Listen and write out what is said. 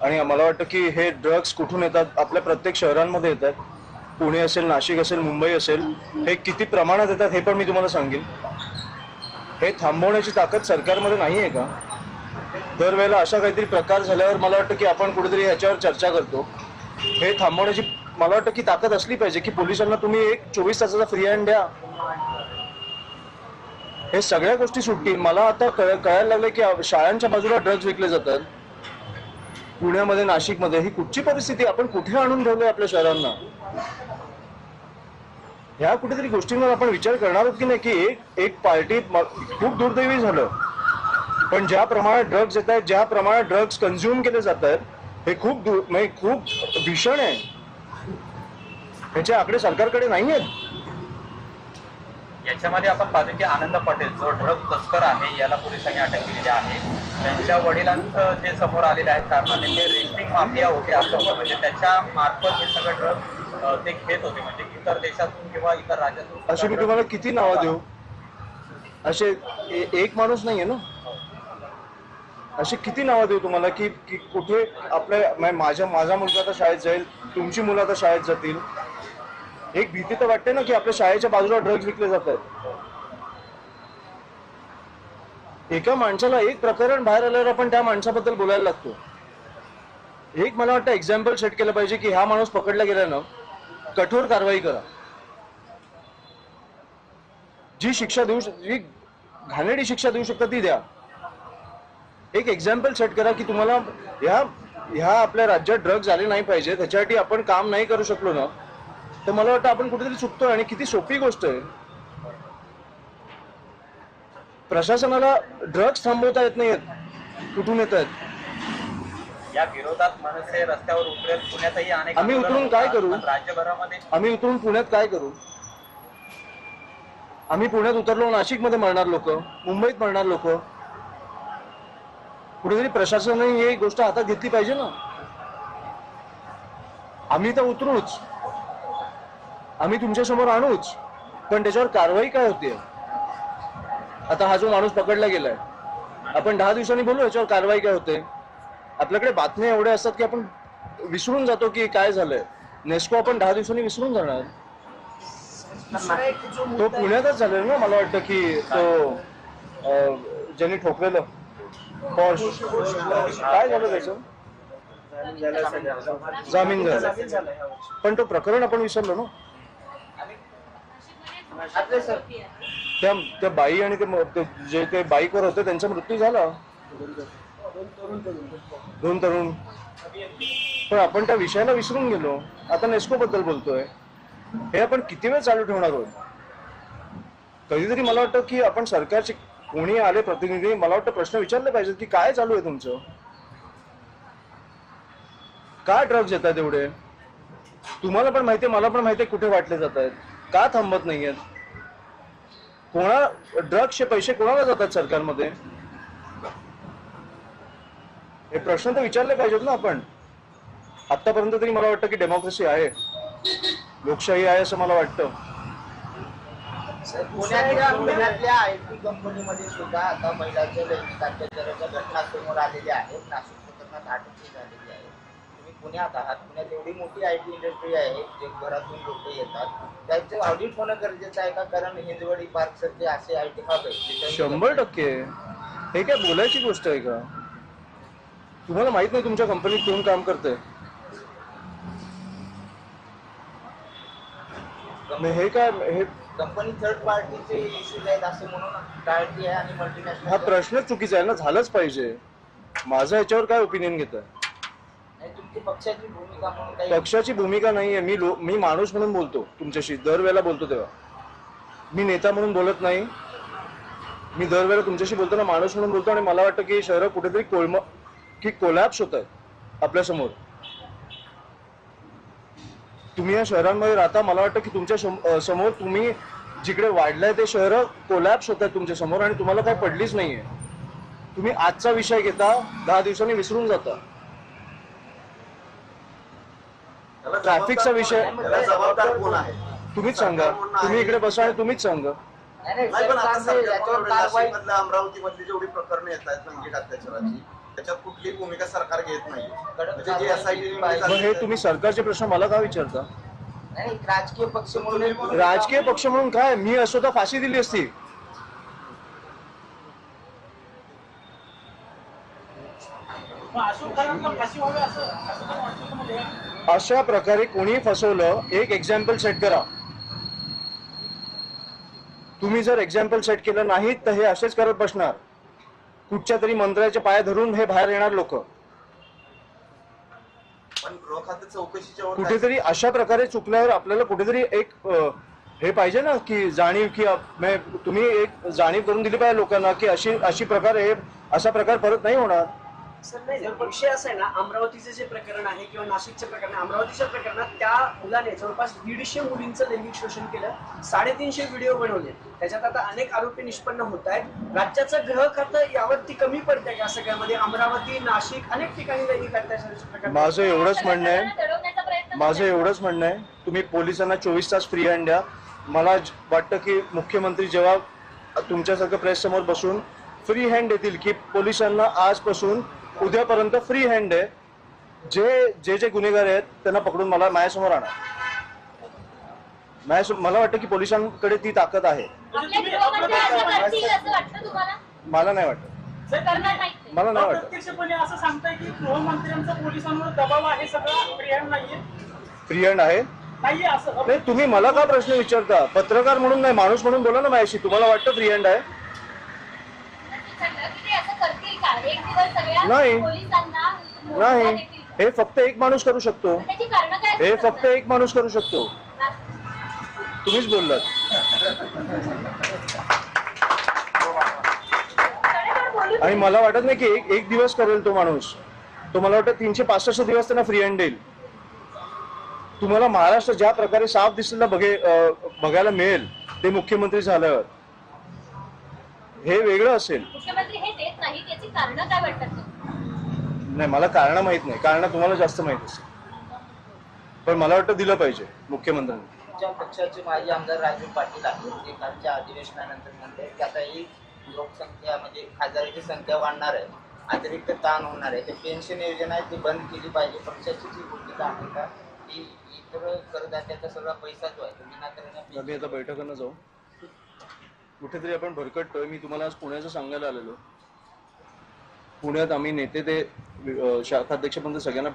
आणि मला वाटतं की हे ड्रग्स कुठून येतात, आपल्या प्रत्येक शहरांमध्ये येतात. पुणे असेल, नाशिक असेल, मुंबई असेल, हे किती प्रमाणात येतात हे पण मी तुम्हाला सांगेन. हे थांबवण्याची ताकद सरकारमध्ये नाही आहे का? दरवेळेला अशा काहीतरी प्रकार झाल्यावर मला वाटतं की आपण कुठेतरी ह्याच्यावर चर्चा करतो. हे थांबवण्याची मला वाटतं की ताकद असली पाहिजे की पोलिसांना तुम्ही एक 24 तासाचा फ्री हँड द्या. हे सगळ्या गोष्टी सुटतील. मला आता कळायला लागलं की शाळांच्या बाजूला ड्रग्ज विकले जातात पुण्यामध्ये, नाशिकमध्ये. ही कुठची परिस्थिती? आपण कुठे आणून ठेवलोय आपल्या शहरांना? ह्या कुठेतरी गोष्टींवर आपण विचार करणार आहोत की नाही की एक पार्टी, खूप दुर्दैवी झालं, पण ज्या प्रमाणात ड्रग्ज येत आहेत, ज्या प्रमाणात ड्रग्ज कन्झ्युम केले जात आहेत, हे खूप खूप भीषण आहे. ह्याचे आकडे सरकारकडे नाही आहेत. याच्यामध्ये आपण पाहतो की आनंद पटेल जो ड्रग तस्कर आहे याला पोलिसांनी अटक केलेली आहे. त्यांच्या वडिलांचं जे समोर आलेले आहेत कारण ते रेस्टिंग माफिया होते असं, म्हणजे त्याच्या मार्फत हे सगळं ड्रग ते घेत होते, म्हणजे इतर देशातून किंवा इतर राज्यातून. अशी मी तुम्हाला किती नावं देऊ? असे एक माणूस नाहीये ना. अशी किती नावं देऊ तुम्हाला की कुठे आपल्या माझा मुलगा आता शाळेत जाईल, तुमची मुलं आता शाळेत जातील. एक भीती तर वाटते ना की आपल्या शाळेच्या बाजूला ड्रग्ज विकले जातात. एका माणसाला एक प्रकरण बाहेर आल्यावर आपण त्या माणसाबद्दल बोलायला लागतो. एक मला वाटतं एक्झाम्पल सेट केलं पाहिजे की हा माणूस पकडला गेला ना, कठोर कारवाई करा. जी शिक्षा देऊ, जी घाणेरडी शिक्षा देऊ शकता ती द्या. एक एक्झाम्पल सेट करा की तुम्हाला ह्या आपल्या राज्यात ड्रग्ज आले नाही पाहिजे, त्याच्यासाठी आपण काम नाही करू शकलो ना, तर मला वाटतं आपण कुठेतरी चुकतोय. आणि किती सोपी गोष्ट आहे. प्रशासनाला ड्रग्ज थांबवता येत नाहीत, कुठून येत आहेत? या विरोधात मनसे रस्त्यावर उतरेल. पुण्यातही अनेक आम्ही उतरून काय करू? राज्यभरामध्ये आम्ही उतरून पुण्यात काय करू? आम्ही पुण्यात उतरलो, नाशिकमध्ये मरणार लोक, मुंबईत मरणार लोक. कुठेतरी प्रशासनाने ही गोष्ट हातात घेतली पाहिजे ना. आम्ही तर उतरूच, आम्ही तुमच्या समोर आणूच, पण त्याच्यावर कारवाई काय होते? आता हा जो माणूस पकडला गेलाय, आपण 10 दिवसांनी बोलू याच्यावर कारवाई काय होते. आपल्याकडे बातम्या एवढ्या असतात की आपण विसरून जातो की काय झालंय. नेस्को आपण 10 दिवसांनी विसरून जाणार. तो पुण्यातच झालेला ना. मला वाटतं की तो ज्यांनी ठोकलेलं पॉश, काय झालं त्याचं? जामीन झाला, पण तो प्रकरण आपण विसरलो ना. त्या बाई आणि जे ते बाईकवर होते त्यांचा मृत्यू झाला, 2 तरुण. पण आपण त्या विषयाला विसरून गेलो. आता नेस्को बद्दल बोलतोय. हे आपण किती वेळ चालू ठेवणार आहोत? कधीतरी मला वाटतं की आपण सरकारचे कोणी आले प्रतिनिधी, मला वाटतं प्रश्न विचारले पाहिजेत की काय चालू आहे तुमचं? का ड्रग्ज येतात एवढे? तुम्हाला पण माहितीये, मला पण माहितीये कुठे वाटले जात आहेत. का थांबत नाहीयेत? ड्रग्सचे पैसे कोणाला जातात सरकारमध्ये? हे प्रश्न तर विचारले पाहिजेत ना आपण. आतापर्यंत तरी मला वाटतं की डेमोक्रेसी आहे, लोकशाही आहे असं मला वाटतं. पुण्यातल्या आयटी कंपनीमध्ये सुद्धा आता महिलांच्या लैंगिक अत्याचाराच्या घटना समोर आलेल्या आहेत. नाशिक प्रकरणात अटक झालेली आहे. तुम्ही पुण्यात आहात, पुण्यात एवढी मोठी आयटी इंडस्ट्री आहे, जगभरातून लोक येतात, त्याचं ऑडिट होणं गरजेचं आहे का? कारण हिंजवडी पार्क सारखे असे आयटी हब आहे. 100%. हे काय बोलायची गोष्ट आहे का? तुम्हाला माहित नाही तुमच्या कंपनीत कोण काम करतंय? हे काय, हे कंपनी थर्ड पार्टीचे इश्यूज आहेत असं म्हणून टाळती आहे आणि मल्टीनॅशनल. हा प्रश्नच चुकीचा आहे ना. झालंच पाहिजे. माझा याच्यावर काय ओपिनियन घेताय? तुमची पक्षाची भूमिका म्हणून काही? पक्षाची भूमिका नाहीये. मी माणूस म्हणून बोलतो तुमच्याशी. दरवेळेला बोलतो तेव्हा मी नेता म्हणून बोलत नाही. मी दरवेळेला तुमच्याशी बोलताना माणूस म्हणून बोलतो. आणि मला वाटतं की शहरं कुठेतरी कोलॅप्स होत आहेत आपल्या समोर. तुम्ही या शहरांमध्ये राहता, मला वाटतं की तुमच्या समोर तुम्ही जिकडे वाढलाय ते शहर कोलॅप्स होत आहेत तुमच्या समोर, आणि तुम्हाला काही पडलीच नाहीये. तुम्ही आजचा विषय घेता, 10 दिवसांनी विसरून जाता. ट्रॅफिकचा विषय जबाबदार कोण आहे? तुम्हीच सांगा. तुम्ही इकडे बसा आणि तुम्हीच सांगा. नाही, पण आता नाशिक मधल्या, अमरावती मधली जेवढी प्रकरणं येत आहेत लैंगिक अत्याचाराची, त्याच्यात कुठलीही भूमिका सरकार घेत नाही. कडक म्हणजे जी SIT मग हे तुम्ही सरकारचे प्रश्न मला का विचारता? नाही, राजकीय पक्ष म्हणून राजकीय पक्ष म्हणून काय, मी असो तर फाशी दिली असती. अशा प्रकारे कोणी फसवलं, एक एक्झाम्पल सेट करा. तुम्ही जर एक्झाम्पल सेट केलं नाही तर हे असेच करत बसणार. कुठच्या तरी मंत्र्याच्या पाया धरून हे बाहेर येणार लोक. पण गृह खाते चौकशीच्या वर कुठेतरी अशा प्रकारे चुकल्यावर आपल्याला कुठेतरी एक हे पाहिजे ना की जाणीव, की तुम्ही एक जाणीव करून दिली पाहिजे लोकांना की अशी प्रकारे असा प्रकार परत नाही होणार. सर नाही, विषय असा आहे ना, अमरावतीचे जे प्रकरण आहे किंवा नाशिकचे प्रकरण, अमरावतीच्या प्रकरणात त्या मुलाने जवळपास 150 मुलींचं लैंगिक शोषण केलं, 350 व्हिडिओ बनवले, त्याच्यात आता अनेक आरोपी निष्पन्न होत आहेत. राज्याचं गृह खातं यावरती कमी पडतंय का सगळ्यामध्ये? अमरावती, नाशिक अनेक ठिकाणी लैंगिक अत्याचाराचे प्रकार. माझं एवढंच म्हणणं आहे, तुम्ही पोलिसांना 24 तास फ्री हँड द्या. मला वाटतं की मुख्यमंत्री जेव्हा तुमच्यासारखं प्रेस समोर बसून फ्री हँड देतील की पोलिसांना आजपासून उद्यापर्यंत फ्री हँड आहे, जे गुन्हेगार आहेत त्यांना पकडून मला माझ्यासमोर आणा. मला वाटतं की पोलिसांकडे ती ताकद आहे. मला नाही वाटत. मला नाही वाटत. प्रत्यक्षपणे असं सांगताय की गृहमंत्र्यांचा पोलिसांवर दबाव आहे, सगळं फ्री हँड नाहीये. फ्री हँड आहे नाहीये असं नाही. तुम्ही मला का प्रश्न विचारता? पत्रकार म्हणून नाही, माणूस म्हणून बोला ना माझ्याशी. तुम्हाला वाटतं फ्री हँड आहे? नाही, हे फक्त एक माणूस करू शकतो. हे फक्त एक माणूस करू शकतो. तुम्हीच बोललात. आणि मला वाटत नाही की एक दिवस करेल तो माणूस. तो मला वाटतं 365 दिवस त्यांना फ्री हँड देईल. तुम्हाला महाराष्ट्र ज्या प्रकारे साफ दिसलेला बघायला मिळेल ते मुख्यमंत्री झाल्यावर, हे वेगळं असेल. मुख्यमंत्री हे देत नाही, त्याची कारणं काय वाटतात? नाही, मला कारण माहित नाही. कारण तुम्हाला जास्त माहित असेल, पण मला वाटतं दिलं पाहिजे मुख्यमंत्र्यांनी. तुमच्या पक्षाचे माजी आमदार राजू पाटील आहेत, ते कालच्या अधिवेशनानंतर म्हणले की आता ही लोकसंख्या म्हणजे खासदाराची संख्या वाढणार आहे, अतिरिक्त ताण होणार आहे, ते पेन्शन योजना आहे ती बंद केली पाहिजे. पक्षाची जी भूमिका आहे का की इतर करदात्याचा सगळा पैसा जो आहे तो विनाकारण. आम्ही आता बैठकांना जाऊ. कुठेतरी आपण भरकटतोय. मी तुम्हाला आज पुण्याचं सांगायला आलेलो. पुण्यात आम्ही नेते ते शाखाध्यक्षपर्यंत सगळ्यांना